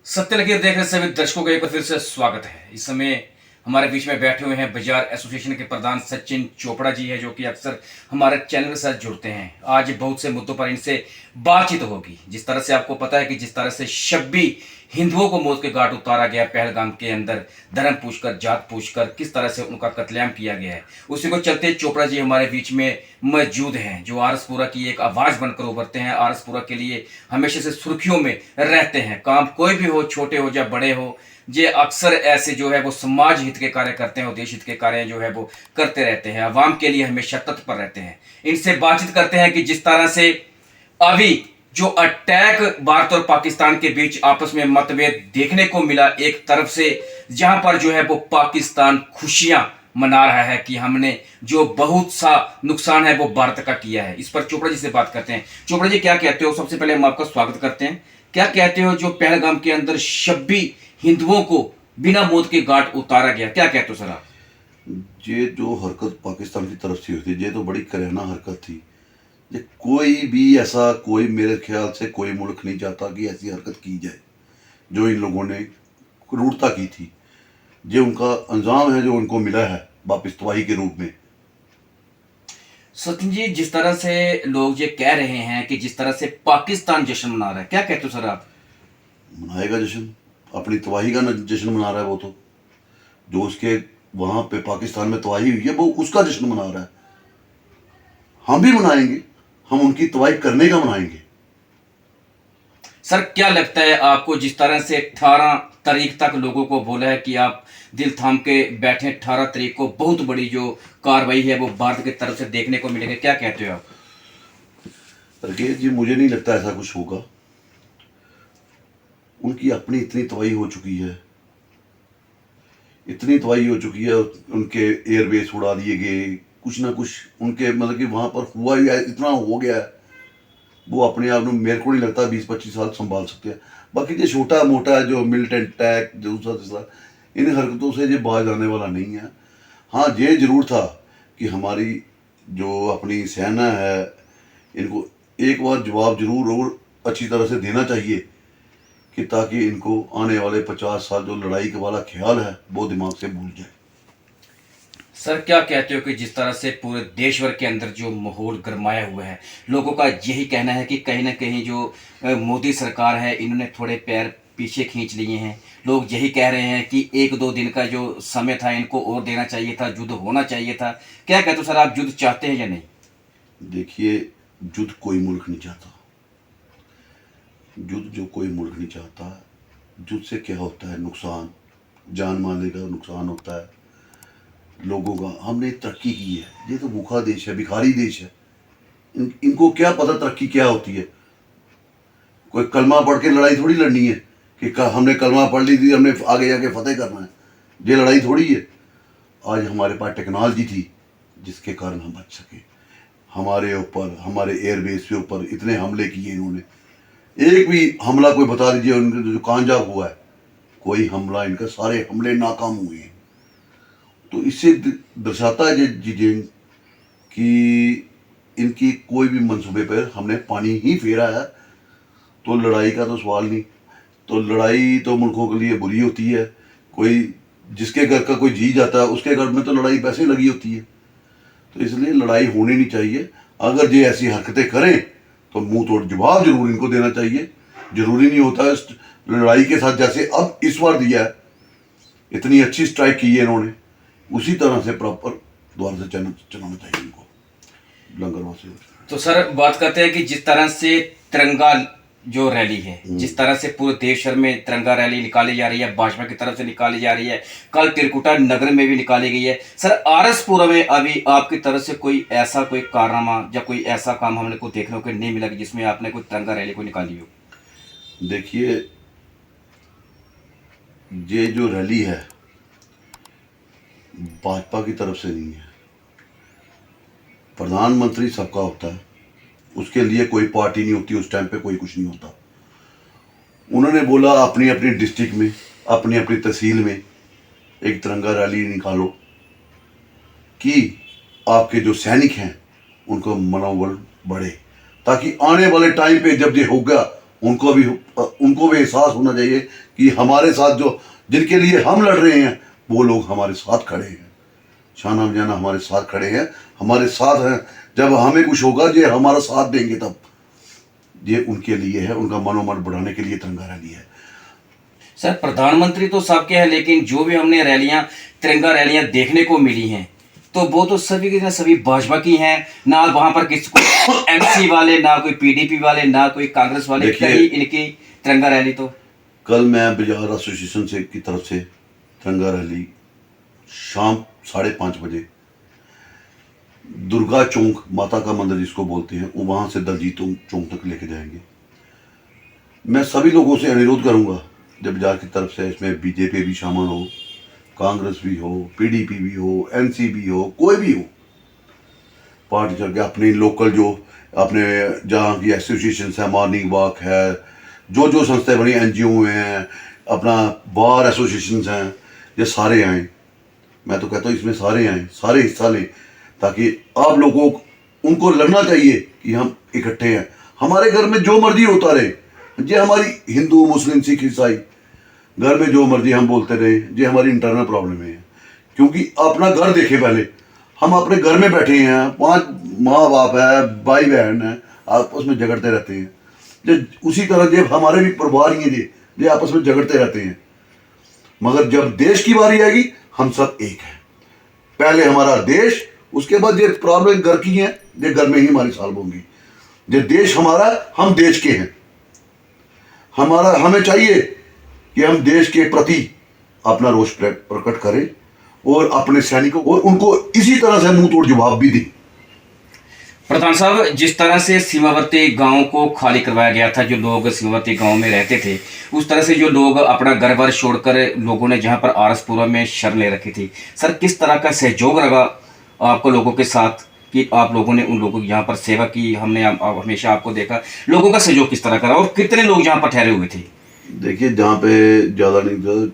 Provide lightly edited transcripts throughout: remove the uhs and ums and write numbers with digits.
सत्य लकीर देख रहे सभी दर्शकों का एक बार फिर से स्वागत है। इस समय हमारे बीच में बैठे हुए हैं बाजार एसोसिएशन के प्रधान सचिन चोपड़ा जी है, जो कि अक्सर हमारे चैनल के साथ जुड़ते हैं। आज बहुत से मुद्दों पर इनसे बातचीत होगी। जिस तरह से आपको पता है कि जिस तरह से 26 हिंदुओं को मौत के घाट उतारा गया पहलगाम के अंदर, धर्म पूछकर जात पूछकर किस तरह से उनका कत्लेआम किया गया है, उसी को चलते चोपड़ा जी हमारे बीच में मौजूद हैं, जो आरएसपुरा की एक आवाज बनकर उभरते हैं। आरएसपुरा के लिए हमेशा से सुर्खियों में रहते हैं। काम कोई भी हो, छोटे हो या बड़े हो, ये अक्सर ऐसे जो है वो समाज हित के कार्य करते हैं और देश हित के कार्य जो है वो करते रहते हैं। आवाम के लिए हमेशा तत्पर रहते हैं। इनसे बातचीत करते हैं कि जिस तरह से अभी जो अटैक भारत और पाकिस्तान के बीच आपस में मतभेद देखने को मिला, एक तरफ से जहां पर जो है वो पाकिस्तान खुशियां मना रहा है कि हमने जो बहुत सा नुकसान है वो भारत का किया है। इस पर चोपड़ा जी से बात करते हैं। चोपड़ा जी, क्या कहते हो? सबसे पहले हम आपका स्वागत करते हैं। क्या कहते हो जो पहलगाम के अंदर 26 हिंदुओं को बिना मौत के घाट उतारा गया, क्या कहते हो सर आप? ये जो हरकत पाकिस्तान की तरफ से हुई थी, ये तो बड़ी करेना हरकत थी। ये कोई भी ऐसा, कोई मेरे ख्याल से कोई मुल्क नहीं चाहता कि ऐसी हरकत की जाए जो इन लोगों ने क्रूरता की थी। ये उनका अंजाम है जो उनको मिला है वापिस तबाही के रूप में। सचिन जी, जिस तरह से लोग ये कह रहे हैं कि जिस तरह से पाकिस्तान जश्न मना रहा है, क्या कहते हो सर आप? मनाएगा जश्न, अपनी तबाही का जश्न मना रहा है। वो तो जो उसके वहाँ पे पाकिस्तान में तबाही हुई है वो उसका जश्न मना रहा है। हम भी मनाएंगे, हम उनकी तबाही करने का मनाएंगे। सर, क्या लगता है आपको, जिस तरह से 18 तारीख तक लोगों को बोला है कि आप दिल थाम के बैठे, 18 तारीख को बहुत बड़ी जो कार्रवाई है वो भारत की तरफ से देखने को मिलेगी, क्या कहते हो आप? राकेश जी, मुझे नहीं लगता ऐसा कुछ होगा। उनकी अपनी इतनी तबाही हो चुकी है, इतनी तबाही हो चुकी है। उनके एयरबेस उड़ा दिए गए, कुछ ना कुछ उनके मतलब कि वहाँ पर हुआ ही है, इतना हो गया है। वो अपने आप में मेरे को नहीं लगता 20-25 साल संभाल सकते हैं। बाकी जो छोटा मोटा जो मिलिटेंट अटैक दूसरा तीसरा, इन हरकतों से ये बाज आने वाला नहीं है। हाँ, ये जरूर था कि हमारी जो अपनी सेना है, इनको एक बार जवाब जरूर और अच्छी तरह से देना चाहिए कि ताकि इनको आने वाले 50 साल जो लड़ाई के वाला ख्याल है वो दिमाग से भूल जाए। सर, क्या कहते हो कि जिस तरह से पूरे देश भर के अंदर जो माहौल गरमाया हुआ है, लोगों का यही कहना है कि कहीं ना कहीं जो मोदी सरकार है, इन्होंने थोड़े पैर पीछे खींच लिए हैं। लोग यही कह रहे हैं कि 1-2 दिन का जो समय था इनको और देना चाहिए था, युद्ध होना चाहिए था। क्या कहते हो सर आप, युद्ध चाहते हैं या नहीं? देखिए, युद्ध कोई मुल्क नहीं चाहता। युद्ध जो कोई मुल्क नहीं चाहता। युद्ध से क्या होता है? नुकसान, जान माल का नुकसान होता है लोगों का। हमने तरक्की की है, ये तो भूखा देश है, भिखारी देश है। इनको क्या पता तरक्की क्या होती है? कोई कलमा पढ़ के लड़ाई थोड़ी लड़नी है कि हमने कलमा पढ़ ली थी, हमने आगे जाके फतेह करना है। ये लड़ाई थोड़ी है। आज हमारे पास टेक्नोलॉजी थी जिसके कारण हम बच सके। हमारे ऊपर, हमारे एयरबेस के ऊपर इतने हमले किए इन्होंने। एक भी हमला कोई बता दीजिए उनका जो कामयाब हुआ है? कोई हमला, इनका सारे हमले नाकाम हुए हैं। तो इससे दर्शाता है चीजें कि इनकी कोई भी मंसूबे पर हमने पानी ही फेरा है। तो लड़ाई का तो सवाल नहीं। तो लड़ाई तो मुल्कों के लिए बुरी होती है। कोई जिसके घर का कोई जी जाता है उसके घर में तो लड़ाई पैसे लगी होती है। तो इसलिए लड़ाई होनी नहीं चाहिए। अगर ये ऐसी हरकतें करें तो मुंह तोड़ जवाब जरूर इनको देना चाहिए। जरूरी नहीं होता इस लड़ाई के साथ जैसे अब इस बार दिया है, इतनी अच्छी स्ट्राइक की है इन्होंने, उसी तरह से प्रॉपर द्वार से चलाना चाहिए इनको लंगरवासी। तो सर, बात करते हैं कि जिस तरह से तिरंगा जो रैली है, जिस तरह से पूरे देश भर में तिरंगा रैली निकाली जा रही है, भाजपा की तरफ से निकाली जा रही है, कल त्रिकुटा नगर में भी निकाली गई है। सर, आरएसपुरा में अभी आपकी तरफ से कोई ऐसा कोई कारनामा या कोई ऐसा काम हमने को देखने को नहीं मिला कि जिसमें आपने कोई तिरंगा रैली को निकाली हो? देखिए, ये जो रैली है भाजपा की तरफ से नहीं है। प्रधानमंत्री सबका होता है, उसके लिए कोई पार्टी नहीं होती। उस टाइम पे कोई कुछ नहीं होता। उन्होंने बोला अपनी अपनी डिस्ट्रिक्ट में, अपनी अपनी तहसील में एक तिरंगा रैली निकालो कि आपके जो सैनिक हैं उनको मनोबल बढ़े, ताकि आने वाले टाइम पे जब ये होगा उनको भी एहसास होना चाहिए कि हमारे साथ जो जिनके लिए हम लड़ रहे हैं वो लोग हमारे साथ खड़े हैं। शाना बजाना हमारे साथ खड़े हैं, हमारे साथ हैं। जब हमें कुछ होगा ये हमारा साथ देंगे, तब ये उनके लिए है, उनका मनोबल बढ़ाने के लिए तिरंगा रैली है। सर प्रधानमंत्री तो सबके हैं, लेकिन जो भी हमने रैलियां, तिरंगा रैलियां देखने को मिली हैं, तो वो तो सभी की सभी भाजपा की हैं। ना वहां पर किसी को एमसी वाले, ना कोई पीडीपी वाले, ना कोई कांग्रेस वाले, कहीं इनकी तिरंगा रैली तो। कल मैं बाजार एसोसिएशन से की तरफ से तिरंगा रैली शाम 5:30 बजे दुर्गा चौक, माता का मंदिर जिसको बोलते हैं, वहां से दलजीत चौक तक लेके जाएंगे। मैं सभी लोगों से अनुरोध करूंगा, जब बाजार की तरफ से इसमें बीजेपी भी शामिल हो, कांग्रेस भी हो, पीडीपी भी हो, एनसी भी हो, कोई भी हो पार्टी, चल के अपनी लोकल जो अपने जहाँ की एसोसिएशन है, मॉर्निंग वॉक है, जो जो संस्थाएं बनी, एनजीओ हैं, अपना बार एसोसिएशन हैं, ये सारे आएँ। मैं तो कहता हूँ इसमें सारे आएँ, सारे हिस्सा लें, ताकि आप लोगों को उनको लगना चाहिए कि हम इकट्ठे हैं। हमारे घर में जो मर्जी होता रहे, ये हमारी हिंदू मुस्लिम सिख ईसाई घर में जो मर्जी हम बोलते रहे, ये हमारी इंटरनल प्रॉब्लम है। क्योंकि अपना घर देखे पहले, हम अपने घर में बैठे हैं, 5 माँ बाप है, भाई बहन है, आपस में झगड़ते रहते हैं। जो उसी तरह जब हमारे भी परिवार ही हैं, ये आपस में झगड़ते रहते हैं। मगर जब देश की बारी आएगी, हम सब एक हैं। पहले हमारा देश, उसके बाद ये प्रॉब्लम घर की है, ये घर में ही हमारी सॉल्व होंगी। ये देश हमारा, हम देश के हैं। हमें चाहिए कि हम देश के प्रति अपना रोष प्रकट करें और अपने सैनिकों को, उनको इसी तरह से मुंह तोड़ जवाब भी दें। प्रधान साहब, जिस तरह से सीमावर्ती गांव को खाली करवाया गया था, जो लोग सीमावर्ती गांव में रहते थे, उस तरह से जो लोग अपना घर बार छोड़कर लोगों ने जहां पर आरसपुरा में शरण ले रखी थी, सर किस तरह का सहयोग रहा आपको लोगों के साथ कि आप लोगों ने उन लोगों की यहाँ पर सेवा की? हमने हमेशा आपको देखा, लोगों का सहयोग किस तरह का रहा और कितने लोग जहाँ पर ठहरे हुए थे? देखिए, जहाँ पे ज़्यादा नहीं था,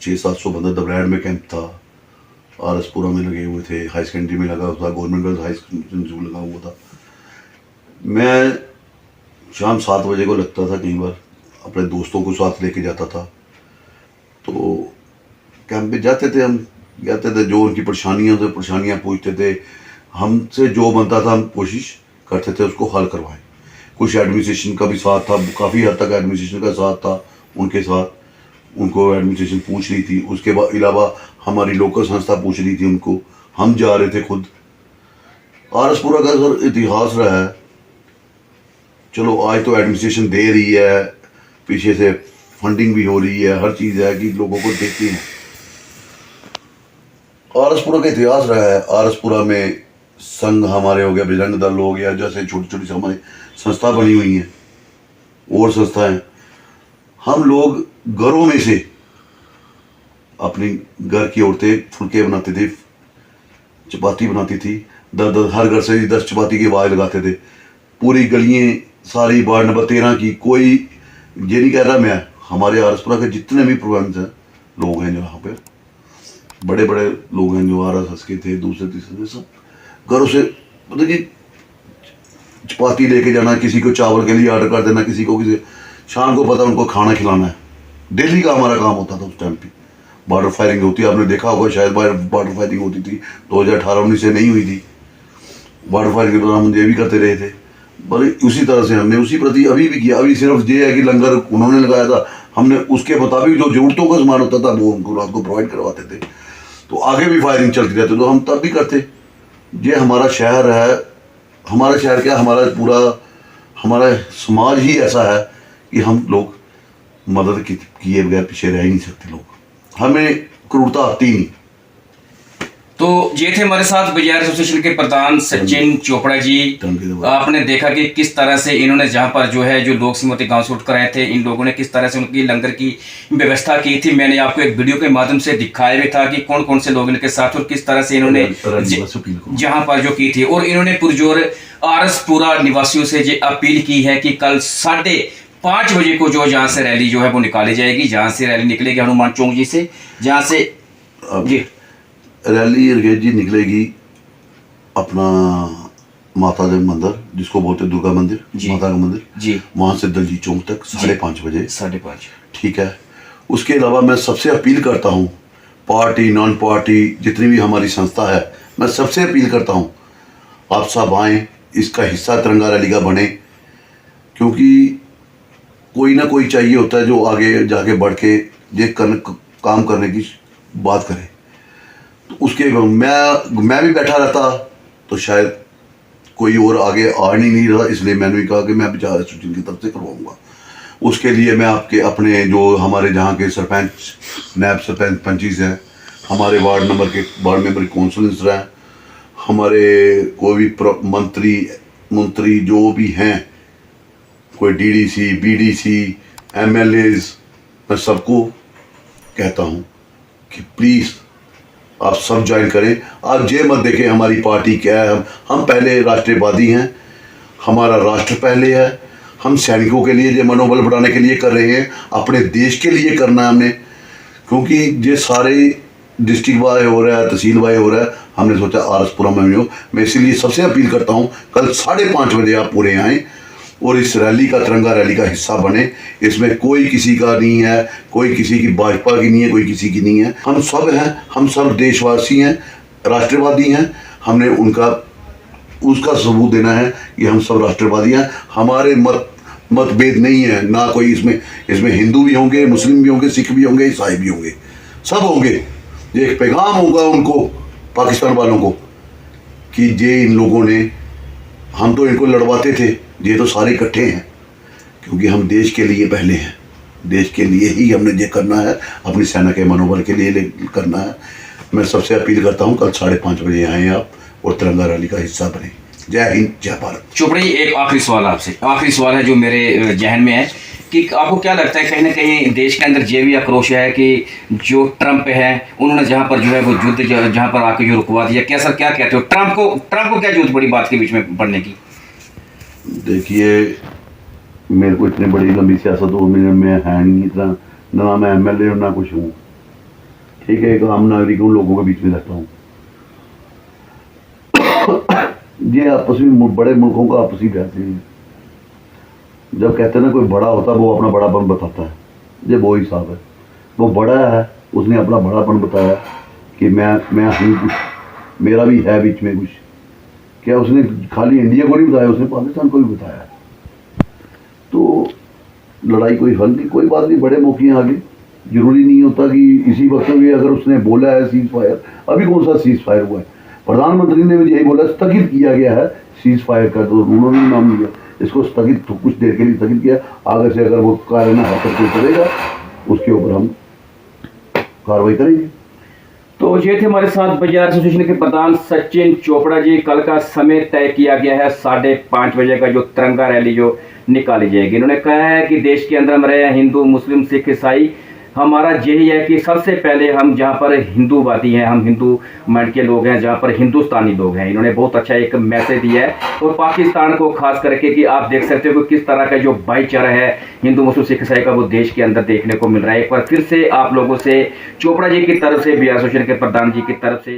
600-700 बंदा दबरैड में कैंप था, आरसपुरा में लगे हुए थे, हाई सेकेंडरी में लगा हुआ था, गवर्नमेंट गर्ल्स हाई सेकेंडरी में लगा हुआ था। मैं शाम 7 बजे को लगता था, कई बार अपने दोस्तों को साथ लेके जाता था, तो कैंप में जाते थे, हम जाते थे, जो उनकी परेशानियाँ पूछते थे, हमसे जो बनता था हम कोशिश करते थे उसको हल करवाएं। कुछ एडमिनिस्ट्रेशन का भी साथ था, काफ़ी हद तक एडमिनिस्ट्रेशन का साथ था उनके साथ, उनको एडमिनिस्ट्रेशन पूछ रही थी। उसके बाद अलावा हमारी लोकल संस्था पूछ रही थी उनको, हम जा रहे थे खुद। आरसपुरा का सर इतिहास रहा है, चलो आज तो एडमिनिस्ट्रेशन दे रही है, पीछे से फंडिंग भी हो रही है, हर चीज़ है कि लोगों को देखते हैं। आरसपुरा का इतिहास रहा है, आरसपुरा में संघ हमारे हो गया, बजरंग दल हो गया, जैसे छोटी छोटी हमारी संस्था बनी हुई हैं और संस्थाएं। हम लोग घरों में से अपनी घर की औरतें फुलके बनाते थे, चपाती बनाती थी, 10 हर घर से 10 चपाती की आवाज़ लगाते थे। पूरी गलियाँ सारी वार्ड नंबर 13 की, कोई ये नहीं कह रहा मैं, हमारे आरसपुरा के जितने भी प्रबंध हैं, लोग हैं जो यहाँ पे बड़े बड़े लोग हैं, जो RSS के थे, दूसरे तीसरे, सब घरों से मतलब कि चपाती लेके जाना, किसी को चावल के लिए ऑर्डर कर देना, किसी को शाम को पता उनको खाना खिलाना है। डेली का हमारा काम होता था उस टाइम पे। बॉर्डर फायरिंग होती है, आपने देखा होगा शायद, बॉर्डर फायरिंग होती थी 2018-19 से नहीं हुई थी। बॉर्डर फायरिंग के दौरान हम ये भी करते रहे थे, बड़े उसी तरह से हमने उसी प्रति अभी भी किया। अभी सिर्फ ये है कि लंगर उन्होंने लगाया था, हमने उसके मुताबिक जो जरूरतों का सामान होता था वो उनको रात को प्रोवाइड करवाते थे। तो आगे भी फायरिंग चलती रहती, तो हम तब भी करते। ये हमारा शहर है, हमारा शहर क्या, हमारा पूरा हमारा समाज ही ऐसा है कि हम लोग मदद किए बगैर पीछे रह ही नहीं सकते। लोग, हमें क्रूरता आती नहीं। तो ये थे हमारे साथ बाजार एसोसिएशन के प्रधान सचिन चोपड़ा जी। आपने देखा कि किस तरह से इन्होंने जहां पर जो है, जो लोग सीमावर्ती गांव से उठकर आए थे, इन लोगों ने किस तरह से उनकी लंगर की व्यवस्था की थी। मैंने आपको एक वीडियो के माध्यम से दिखाया भी था कि कौन कौन से लोग इनके साथ और किस तरह से इन्होंने जहां पर जो की थी। और इन्होंने पुरजोर आरसपुरा निवासियों से ये अपील की है कि कल 5:30 बजे को जो जहाँ से रैली जो है वो निकाली जाएगी, जहाँ से रैली निकलेगी हनुमान चौक जी से, जहाँ से जी रैली रगेज जी निकलेगी अपना माता देव मंदिर, जिसको बोलते हैं दुर्गा मंदिर, जी। माता का मंदिर, जी। वहाँ से दलजीत चौक तक 5:30 बजे। 5:30। ठीक है। उसके अलावा मैं सबसे अपील करता हूँ, पार्टी नॉन पार्टी जितनी भी हमारी संस्था है, मैं सबसे अपील करता हूँ आप सब आएँ, इसका हिस्सा तिरंगा रैली का बने, क्योंकि कोई ना कोई चाहिए होता है जो आगे जाके बढ़ के काम करने की बात करे। तो उसके मैं भी बैठा रहता तो शायद कोई और आगे आ नहीं रहा, इसलिए मैंने भी कहा कि मैं विचार एसोसिएशन की तरफ से करवाऊंगा। उसके लिए मैं आपके अपने जो हमारे जहाँ के सरपंच, नायब सरपंच, पंचीज हैं, हमारे वार्ड मेंबर काउंसिलर्स हैं, हमारे कोई भी मंत्री जो भी हैं, कोई डीडीसी, बीडीसी, एमएलएज, मैं सबको कहता हूँ कि प्लीज़ आप सब ज्वाइन करें। आप ये मत देखें हमारी पार्टी क्या है, हम पहले राष्ट्रवादी हैं, हमारा राष्ट्र पहले है, हम सैनिकों के लिए ये मनोबल बढ़ाने के लिए कर रहे हैं, अपने देश के लिए करना है हमने, क्योंकि ये सारे डिस्ट्रिक्ट वाइज हो रहा है, तहसील वाइज हो रहा है, हमने सोचा आरसपुरा में हो। मैं इसीलिए सबसे अपील करता हूँ कल 5:30 बजे आप पूरे आएँ और इस रैली का, तिरंगा रैली का हिस्सा बने। इसमें कोई किसी का नहीं है, कोई किसी की भाजपा की नहीं है, कोई किसी की नहीं है, हम सब हैं, हम सब देशवासी हैं, राष्ट्रवादी हैं। हमने उसका सबूत देना है कि हम सब राष्ट्रवादी हैं, हमारे मतभेद नहीं है ना कोई। इसमें हिंदू भी होंगे, मुस्लिम भी होंगे, सिख भी होंगे, ईसाई भी होंगे, सब होंगे। ये एक पैगाम होगा उनको, पाकिस्तान वालों को, कि ये इन लोगों ने, हम तो इनको लड़वाते थे, ये तो सारे इकट्ठे हैं, क्योंकि हम देश के लिए पहले हैं, देश के लिए ही हमने ये करना है, अपनी सेना के मनोबल के लिए करना है। मैं सबसे अपील करता हूँ कल 5:30 बजे आएँ आप और तिरंगा रैली का हिस्सा बने। जय हिंद, जय भारत। चोपड़ा जी, एक आखिरी सवाल आपसे, आखिरी सवाल है जो मेरे जहन में है कि आपको क्या लगता है कहीं ना कहीं देश के अंदर ये भी आक्रोश है कि जो ट्रंप है उन्होंने जहाँ पर जो है वो युद्ध जहाँ पर आके जो रुकवा दिया, क्या सर क्या कहते हो, ट्रंप को क्या जरूरत बड़ी बात के बीच में पड़ने की? देखिए, मेरे को इतनी बड़ी लंबी सियासत में है नहीं, इतना ना मैं एमएलए ना कुछ हूँ, ठीक है, एक आम नागरिक हूँ, लोगों के बीच में रहता हूँ। ये आपस में बड़े मुल्कों का आपसी बहस है। जब कहते हैं ना कोई बड़ा होता है वो अपना बड़ापन बताता है, ये वो हिसाब है। वो बड़ा है, उसने अपना बड़ापन बताया कि मैं हूँ कुछ, मेरा भी है बीच में कुछ। क्या उसने खाली इंडिया को नहीं बताया, उसने पाकिस्तान को भी बताया। तो लड़ाई कोई हल नहीं, कोई बात नहीं, बड़े मौके हैं आगे। जरूरी नहीं होता कि इसी वक्त में अगर उसने बोला है सीज फायर, अभी कौन सा सीज फायर हुआ है? प्रधानमंत्री ने भी यही बोला, स्थगित किया गया है सीज फायर का, तो उन्होंने नाम लिया इसको स्थगित, तो कुछ देर के लिए स्थगित किया। आगे से अगर वो कार्य न हरकत करेगा उसके ऊपर हम कार्रवाई करेंगे। तो ये थे हमारे साथ बाजार एसोसिएशन के प्रधान सचिन चोपड़ा जी। कल का समय तय किया गया है 5:30 बजे का जो तिरंगा रैली जो निकाली जाएगी। इन्होंने कहा है कि देश के अंदर हम रहे हिंदू, मुस्लिम, सिख, ईसाई, हमारा यही है कि सबसे पहले हम जहाँ पर हिंदूवादी हैं, हम हिंदू माइंड के लोग हैं, जहाँ पर हिंदुस्तानी लोग हैं। इन्होंने बहुत अच्छा एक मैसेज दिया है और पाकिस्तान को खास करके कि आप देख सकते हो कि किस तरह का जो भाईचारा है हिंदू, मुस्लिम, सिख, ईसाई का वो देश के अंदर देखने को मिल रहा है। एक बार फिर से आप लोगों से चोपड़ा जी की तरफ से, बाजार एसोसिएशन के प्रधान जी की तरफ से